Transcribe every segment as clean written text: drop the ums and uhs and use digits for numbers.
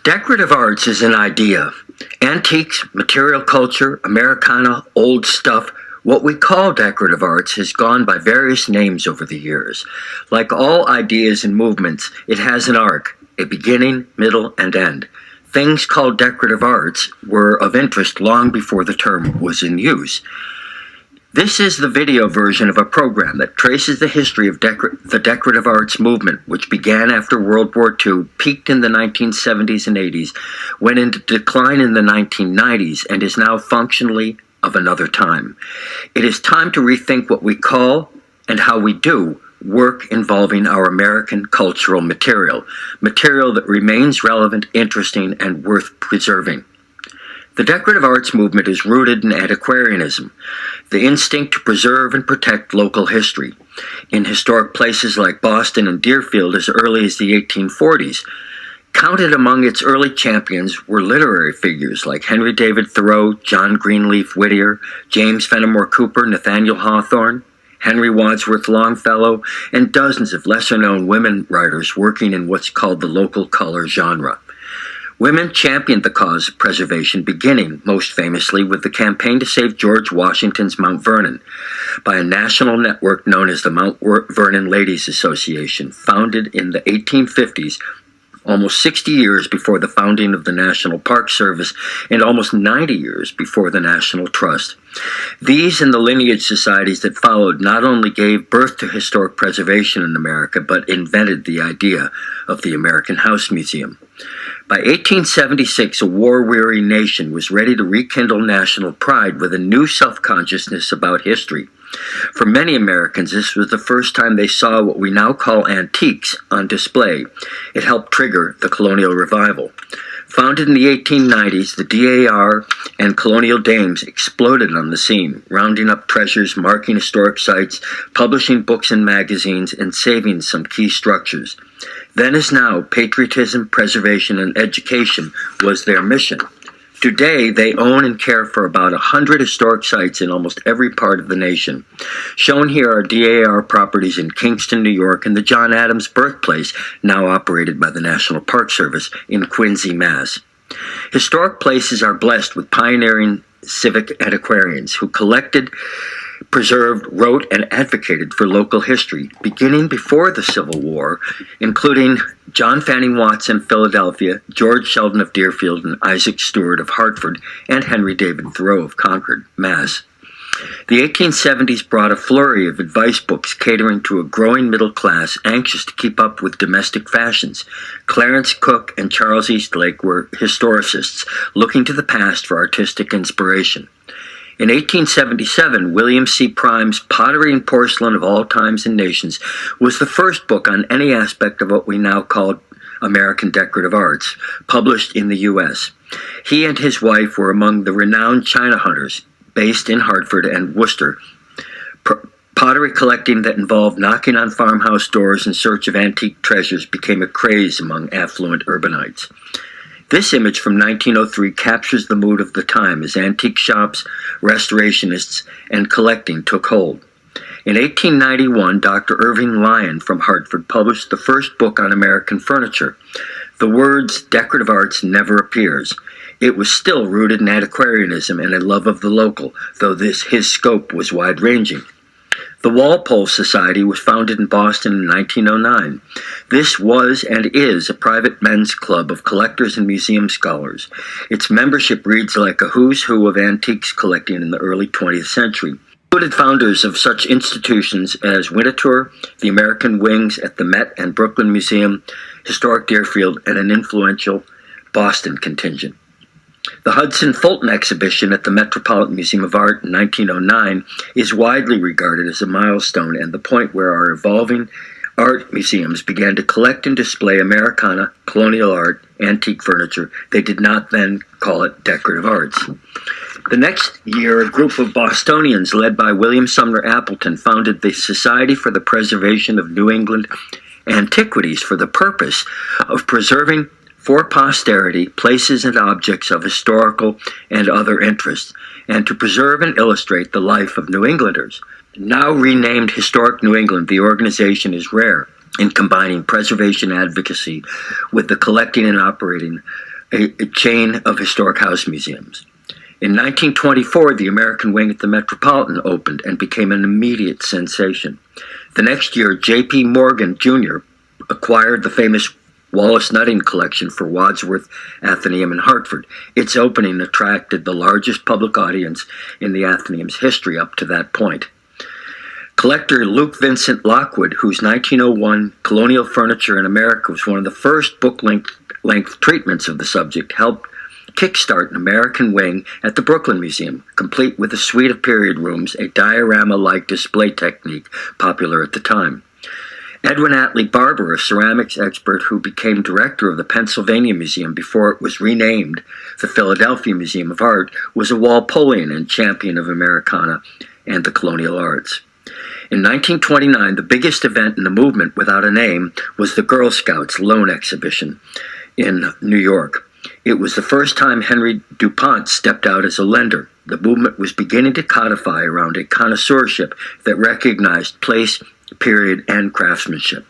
Decorative arts is an idea. Antiques, material culture, Americana, old stuff, what we call decorative arts has gone by various names over the years. Like all ideas and movements, it has an arc, a beginning, middle, and end. Things called decorative arts were of interest long before the term was in use. This is the video version of a program that traces the history of the decorative arts movement, which began after World War II, peaked in the 1970s and 80s, went into decline in the 1990s, and is now functionally of another time. It is time to rethink what we call, and how we do, work involving our American cultural material that remains relevant, interesting, and worth preserving. The decorative arts movement is rooted in antiquarianism, the instinct to preserve and protect local history. In historic places like Boston and Deerfield as early as the 1840s, counted among its early champions were literary figures like Henry David Thoreau, John Greenleaf Whittier, James Fenimore Cooper, Nathaniel Hawthorne, Henry Wadsworth Longfellow, and dozens of lesser-known women writers working in what's called the local color genre. Women championed the cause of preservation, beginning, most famously, with the campaign to save George Washington's Mount Vernon by a national network known as the Mount Vernon Ladies Association, founded in the 1850s, almost 60 years before the founding of the National Park Service and almost 90 years before the National Trust. These and the lineage societies that followed not only gave birth to historic preservation in America, but invented the idea of the American House Museum. By 1876, a war-weary nation was ready to rekindle national pride with a new self-consciousness about history. For many Americans, this was the first time they saw what we now call antiques on display. It helped trigger the Colonial Revival. Founded in the 1890s, the DAR and colonial dames exploded on the scene, rounding up treasures, marking historic sites, publishing books and magazines, and saving some key structures. Then as now, patriotism, preservation, and education was their mission. Today, they own and care for about 100 historic sites in almost every part of the nation. Shown here are DAR properties in Kingston, New York, and the John Adams birthplace, now operated by the National Park Service, in Quincy, Mass. Historic places are blessed with pioneering civic antiquarians who collected, preserved, wrote, and advocated for local history, beginning before the Civil War, including John Fanning Watson of Philadelphia, George Sheldon of Deerfield, and Isaac Stewart of Hartford, and Henry David Thoreau of Concord, Mass. The 1870s brought a flurry of advice books catering to a growing middle class anxious to keep up with domestic fashions. Clarence Cook and Charles Eastlake were historicists looking to the past for artistic inspiration. In 1877, William C. Prime's Pottery and Porcelain of All Times and Nations was the first book on any aspect of what we now call American decorative arts, published in the U.S. He and his wife were among the renowned china hunters based in Hartford and Worcester. Pottery collecting that involved knocking on farmhouse doors in search of antique treasures became a craze among affluent urbanites. This image from 1903 captures the mood of the time as antique shops, restorationists, and collecting took hold. In 1891, Dr. Irving Lyon from Hartford published the first book on American furniture. The words decorative arts never appears. It was still rooted in antiquarianism and a love of the local, though his scope was wide-ranging. The Walpole Society was founded in Boston in 1909. This was and is a private men's club of collectors and museum scholars. Its membership reads like a who's who of antiques collecting in the early 20th century. Included founders of such institutions as Winterthur, the American Wings at the Met and Brooklyn Museum, Historic Deerfield, and an influential Boston contingent. The Hudson Fulton exhibition at the Metropolitan Museum of Art in 1909 is widely regarded as a milestone and the point where our evolving art museums began to collect and display Americana, colonial art, antique furniture. They did not then call it decorative arts. The next year, a group of Bostonians led by William Sumner Appleton founded the Society for the Preservation of New England Antiquities for the purpose of preserving for posterity places and objects of historical and other interest, and to preserve and illustrate the life of New Englanders. Now renamed Historic New England, the organization is rare. in combining preservation advocacy with the collecting and operating a chain of historic house museums. In 1924, the American wing at the Metropolitan opened and became an immediate sensation. The next year, J.P. Morgan Jr. acquired the famous Wallace Nutting collection for Wadsworth Athenaeum in Hartford. Its opening attracted the largest public audience in the Athenaeum's history up to that point. Collector Luke Vincent Lockwood, whose 1901 Colonial Furniture in America was one of the first book-length treatments of the subject, helped kickstart an American wing at the Brooklyn Museum, complete with a suite of period rooms, a diorama-like display technique popular at the time. Edwin Atlee Barber, a ceramics expert who became director of the Pennsylvania Museum before it was renamed the Philadelphia Museum of Art, was a Walpolean and champion of Americana and the colonial arts. In 1929, the biggest event in the movement without a name was the Girl Scouts Loan Exhibition in New York. It was the first time Henry DuPont stepped out as a lender. The movement was beginning to codify around a connoisseurship that recognized place, period, and craftsmanship.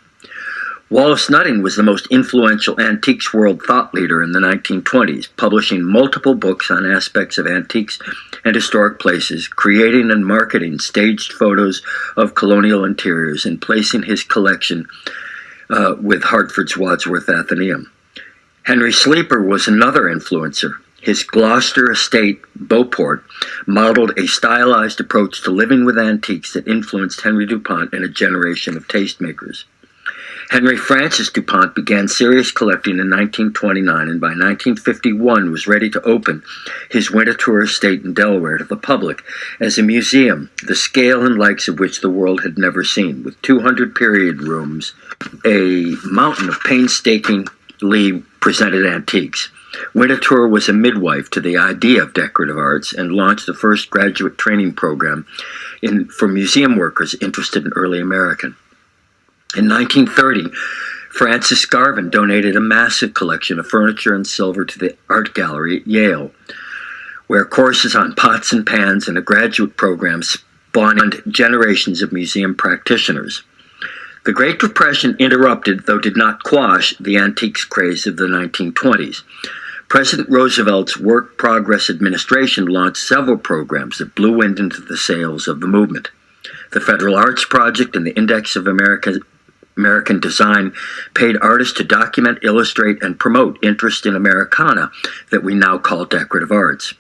Wallace Nutting was the most influential antiques world thought leader in the 1920s, publishing multiple books on aspects of antiques and historic places, creating and marketing staged photos of colonial interiors, and placing his collection with Hartford's Wadsworth Athenaeum. Henry Sleeper was another influencer. His Gloucester estate, Beauport, modeled a stylized approach to living with antiques that influenced Henry DuPont and a generation of tastemakers. Henry Francis DuPont began serious collecting in 1929, and by 1951 was ready to open his Winterthur estate in Delaware to the public as a museum, the scale and likes of which the world had never seen, with 200 period rooms, a mountain of painstakingly presented antiques. Winterthur was a midwife to the idea of decorative arts and launched the first graduate training program for museum workers interested in early American. In 1930, Francis Garvin donated a massive collection of furniture and silver to the art gallery at Yale, where courses on pots and pans and a graduate program spawned generations of museum practitioners. The Great Depression interrupted, though did not quash, the antiques craze of the 1920s. President Roosevelt's Work Progress Administration launched several programs that blew wind into the sails of the movement. The Federal Arts Project and the Index of American Design paid artists to document, illustrate, and promote interest in Americana that we now call decorative arts.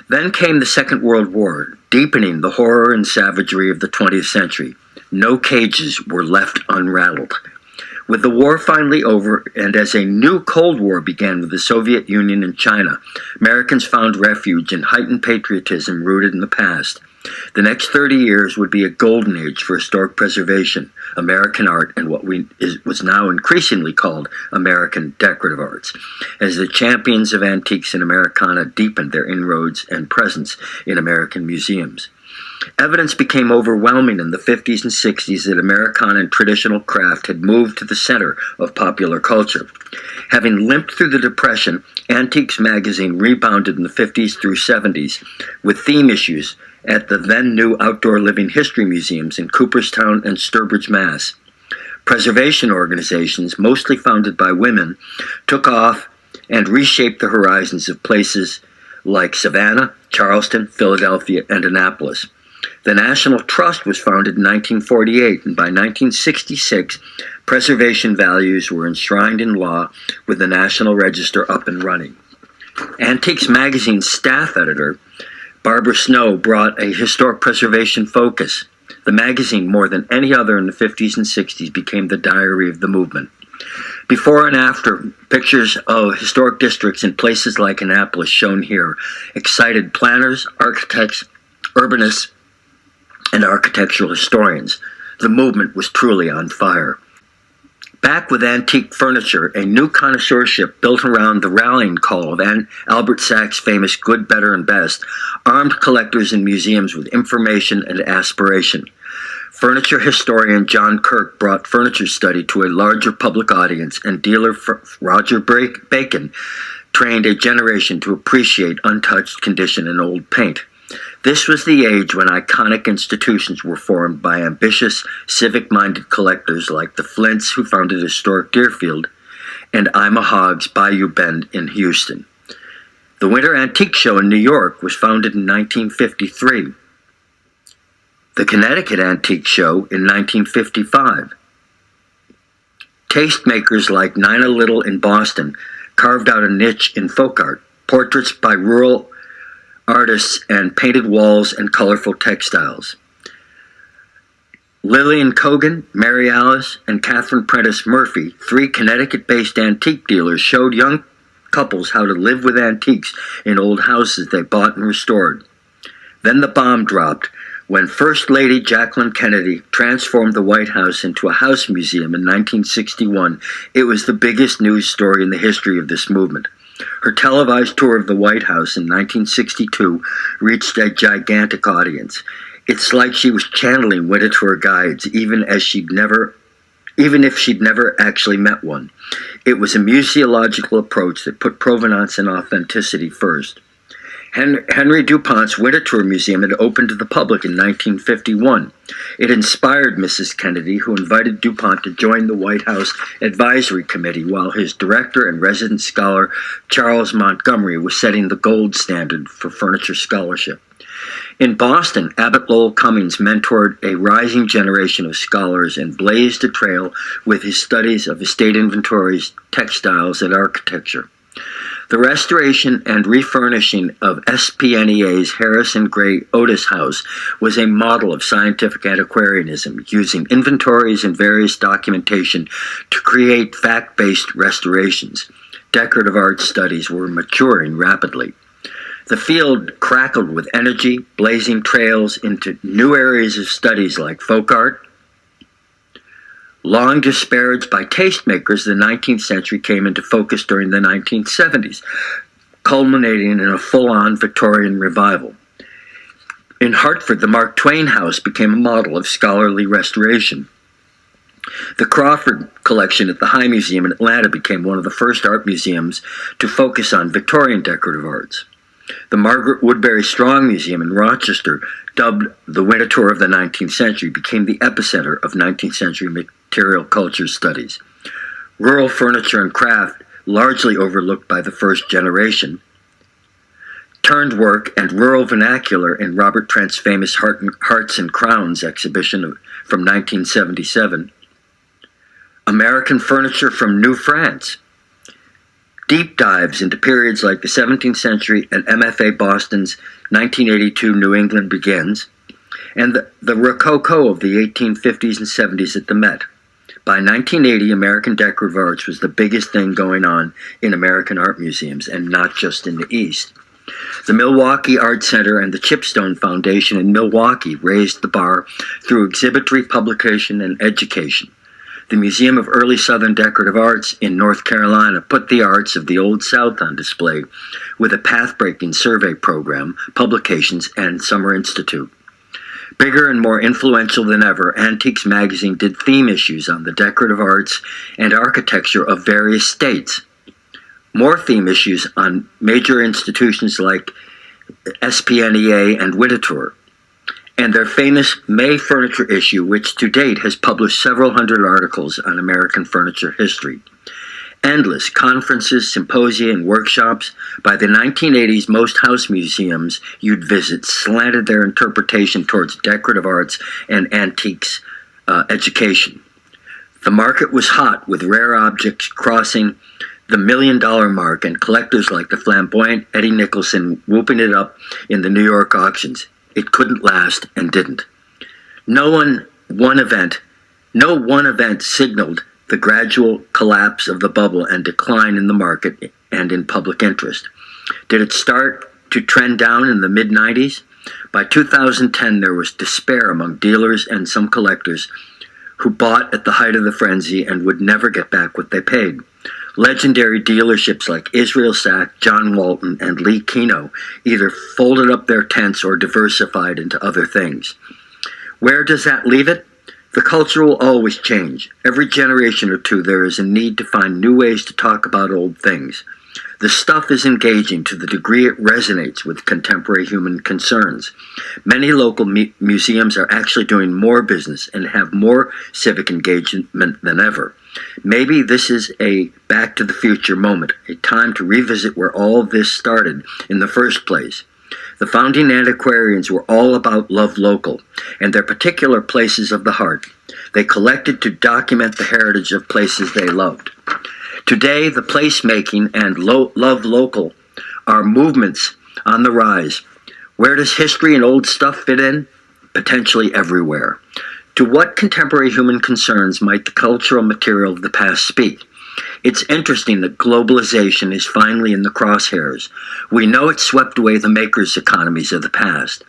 Then came the Second World War, deepening the horror and savagery of the 20th century. No cages were left unrattled. With the war finally over, and as a new Cold War began with the Soviet Union and China, Americans found refuge in heightened patriotism rooted in the past. The next 30 years would be a golden age for historic preservation, American art, and what was now increasingly called American decorative arts, as the champions of antiques and Americana deepened their inroads and presence in American museums. Evidence became overwhelming in the 50s and 60s that Americana and traditional craft had moved to the center of popular culture. Having limped through the Depression, Antiques magazine rebounded in the 50s through 70s with theme issues at the then-new outdoor living history museums in Cooperstown and Sturbridge, Mass. Preservation organizations, mostly founded by women, took off and reshaped the horizons of places like Savannah, Charleston, Philadelphia, and Annapolis. The National Trust was founded in 1948, and by 1966, preservation values were enshrined in law with the National Register up and running. Antiques magazine's staff editor, Barbara Snow, brought a historic preservation focus. The magazine, more than any other in the 50s and 60s, became the diary of the movement. Before and after, pictures of historic districts in places like Annapolis, shown here, excited planners, architects, urbanists, and architectural historians. The movement was truly on fire. Back with antique furniture, a new connoisseurship built around the rallying call of Albert Sachs' famous Good, Better, and Best, armed collectors and museums with information and aspiration. Furniture historian John Kirk brought furniture study to a larger public audience, and dealer Roger Bacon trained a generation to appreciate untouched condition and old paint. This was the age when iconic institutions were formed by ambitious, civic-minded collectors like the Flints, who founded historic Deerfield, and Ima Hogg's Bayou Bend in Houston. The Winter Antique Show in New York was founded in 1953. The Connecticut Antique Show in 1955. Tastemakers like Nina Little in Boston carved out a niche in folk art, portraits by rural artists and painted walls and colorful textiles. Lillian Cogan, Mary Alice, and Catherine Prentice Murphy, three Connecticut-based antique dealers, showed young couples how to live with antiques in old houses they bought and restored. Then the bomb dropped when First Lady Jacqueline Kennedy transformed the White House into a house museum in 1961. It was the biggest news story in the history of this movement. Her televised tour of the White House in 1962 reached a gigantic audience. It's like she was channeling Winter tour guides, even if she'd never actually met one. It was a museological approach that put provenance and authenticity first. Henry DuPont's Winter Tour Museum had opened to the public in 1951. It inspired Mrs. Kennedy, who invited DuPont to join the White House Advisory Committee while his director and resident scholar Charles Montgomery was setting the gold standard for furniture scholarship. In Boston, Abbott Lowell Cummings mentored a rising generation of scholars and blazed a trail with his studies of estate inventories, textiles, and architecture. The restoration and refurnishing of SPNEA's Harrison Gray Otis House was a model of scientific antiquarianism, using inventories and various documentation to create fact-based restorations. Decorative art studies were maturing rapidly. The field crackled with energy, blazing trails into new areas of studies like folk art. Long disparaged by tastemakers, the 19th century came into focus during the 1970s, culminating in a full-on Victorian revival. In Hartford, the Mark Twain House became a model of scholarly restoration. The Crawford Collection at the High Museum in Atlanta became one of the first art museums to focus on Victorian decorative arts. The Margaret Woodbury Strong Museum in Rochester, dubbed the Winter Tour of the 19th century, became the epicenter of 19th century material culture studies. Rural furniture and craft, largely overlooked by the first generation, turned work and rural vernacular in Robert Trent's famous Hearts and Crowns exhibition from 1977. American furniture from New France. Deep dives into periods like the 17th century and MFA Boston's 1982 New England Begins, and the Rococo of the 1850s and 70s at the Met. By 1980, American decorative arts was the biggest thing going on in American art museums, and not just in the East. The Milwaukee Art Center and the Chipstone Foundation in Milwaukee raised the bar through exhibitory publication and education. The Museum of Early Southern Decorative Arts in North Carolina put the arts of the Old South on display with a path-breaking survey program, publications, and summer institute. Bigger and more influential than ever, Antiques Magazine did theme issues on the decorative arts and architecture of various states. More theme issues on major institutions like SPNEA and Winter Tour, and their famous May Furniture issue, which to date has published several hundred articles on American furniture history. Endless conferences, symposia, and workshops. By the 1980s, most house museums you'd visit slanted their interpretation towards decorative arts and antiques education. The market was hot, with rare objects crossing the $1 million mark, and collectors like the flamboyant Eddie Nicholson whooping it up in the New York auctions. It couldn't last, and didn't. No one event signaled the gradual collapse of the bubble and decline in the market and in public interest. Did it start to trend down in the mid-90s? By 2010, there was despair among dealers and some collectors who bought at the height of the frenzy and would never get back what they paid. Legendary dealerships like Israel Sack, John Walton, and Lee Kino either folded up their tents or diversified into other things. Where does that leave it? The culture will always change. Every generation or two, there is a need to find new ways to talk about old things. The stuff is engaging to the degree it resonates with contemporary human concerns. Many local museums are actually doing more business and have more civic engagement than ever. Maybe this is a back to the future moment, a time to revisit where all this started in the first place. The founding antiquarians were all about love local and their particular places of the heart. They collected to document the heritage of places they loved. Today, the placemaking and love local are movements on the rise. Where does history and old stuff fit in? Potentially everywhere. To what contemporary human concerns might the cultural material of the past speak? It's interesting that globalization is finally in the crosshairs. We know it swept away the makers' economies of the past.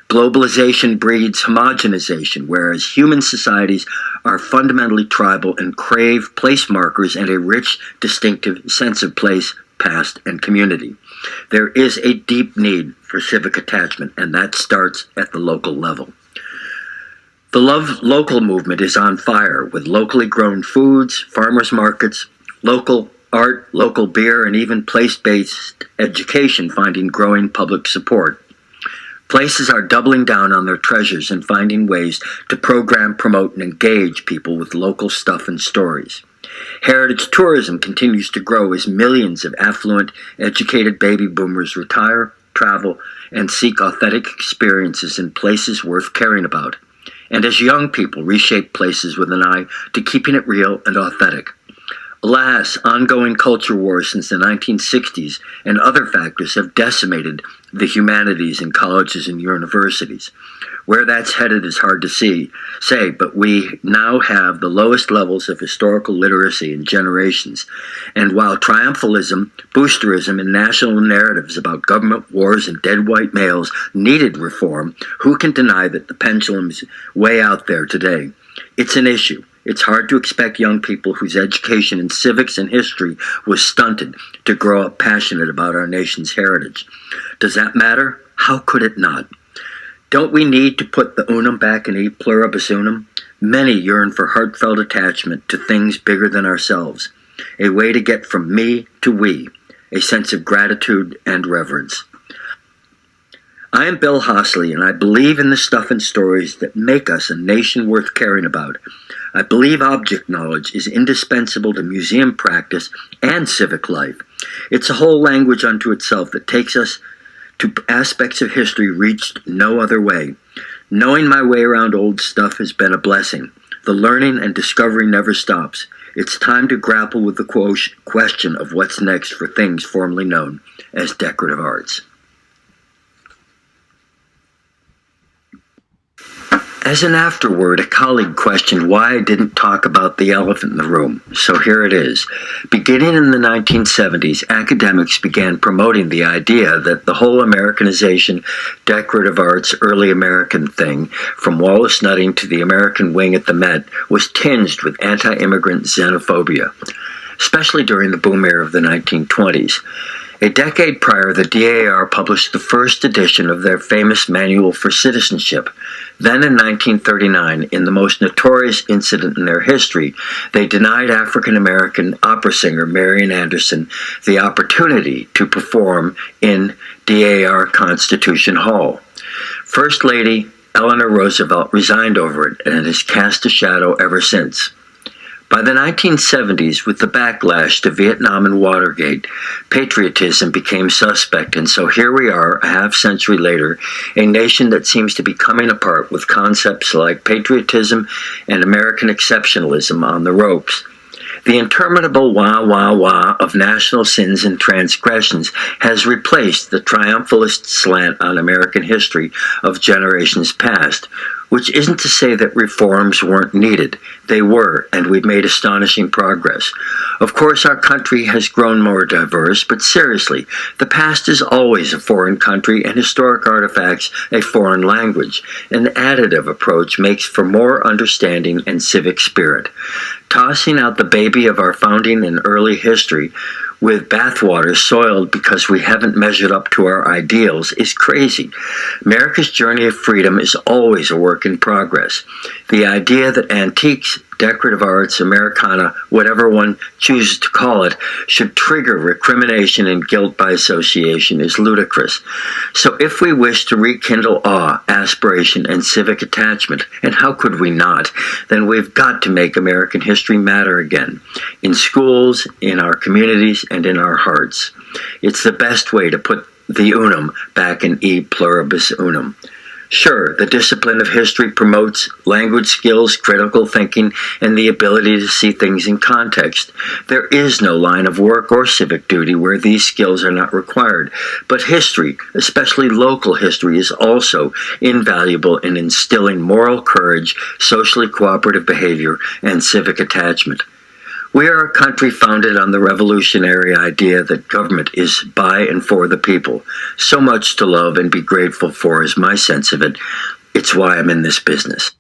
Globalization breeds homogenization, whereas human societies are fundamentally tribal and crave place markers and a rich, distinctive sense of place, past, and community. There is a deep need for civic attachment, and that starts at the local level. The Love Local movement is on fire with locally grown foods, farmers markets, local art, local beer, and even place-based education finding growing public support. Places are doubling down on their treasures and finding ways to program, promote, and engage people with local stuff and stories. Heritage tourism continues to grow as millions of affluent, educated baby boomers retire, travel, and seek authentic experiences in places worth caring about. And as young people reshape places with an eye to keeping it real and authentic. Alas, ongoing culture wars since the 1960s and other factors have decimated the humanities in colleges and universities. Where that's headed is hard to say, but we now have the lowest levels of historical literacy in generations. And while triumphalism, boosterism, and national narratives about government wars and dead white males needed reform, who can deny that the pendulum is way out there today? It's an issue. It's hard to expect young people whose education in civics and history was stunted to grow up passionate about our nation's heritage. Does that matter? How could it not? Don't we need to put the unum back in e pluribus unum? Many yearn for heartfelt attachment to things bigger than ourselves, a way to get from me to we, a sense of gratitude and reverence. I am Bill Hossley, and I believe in the stuff and stories that make us a nation worth caring about. I believe object knowledge is indispensable to museum practice and civic life. It's a whole language unto itself that takes us to aspects of history reached no other way. Knowing my way around old stuff has been a blessing. The learning and discovery never stops. It's time to grapple with the question of what's next for things formerly known as decorative arts. As an afterword, a colleague questioned why I didn't talk about the elephant in the room, so here it is. Beginning in the 1970s, academics began promoting the idea that the whole Americanization, decorative arts, early American thing, from Wallace Nutting to the American wing at the Met, was tinged with anti-immigrant xenophobia, especially during the boom era of the 1920s. A decade prior, the DAR published the first edition of their famous Manual for Citizenship. Then in 1939, in the most notorious incident in their history, they denied African-American opera singer Marian Anderson the opportunity to perform in DAR Constitution Hall. First Lady Eleanor Roosevelt resigned over it, and it has cast a shadow ever since. By the 1970s, with the backlash to Vietnam and Watergate, patriotism became suspect, and so here we are, a half-century later, a nation that seems to be coming apart with concepts like patriotism and American exceptionalism on the ropes. The interminable wah, wah, wah of national sins and transgressions has replaced the triumphalist slant on American history of generations past, which isn't to say that reforms weren't needed. They were, and we've made astonishing progress. Of course, our country has grown more diverse, but seriously, the past is always a foreign country and historic artifacts a foreign language. An additive approach makes for more understanding and civic spirit. Tossing out the baby of our founding and early history with bathwater soiled because we haven't measured up to our ideals is crazy. America's journey of freedom is always a work in progress. The idea that antiques, decorative arts, Americana, whatever one chooses to call it, should trigger recrimination and guilt by association is ludicrous. So if we wish to rekindle awe, aspiration, and civic attachment, and how could we not, then we've got to make American history matter again, in schools, in our communities, and in our hearts. It's the best way to put the unum back in e pluribus unum. Sure, the discipline of history promotes language skills, critical thinking, and the ability to see things in context. There is no line of work or civic duty where these skills are not required. But history, especially local history, is also invaluable in instilling moral courage, socially cooperative behavior, and civic attachment. We are a country founded on the revolutionary idea that government is by and for the people. So much to love and be grateful for is my sense of it. It's why I'm in this business.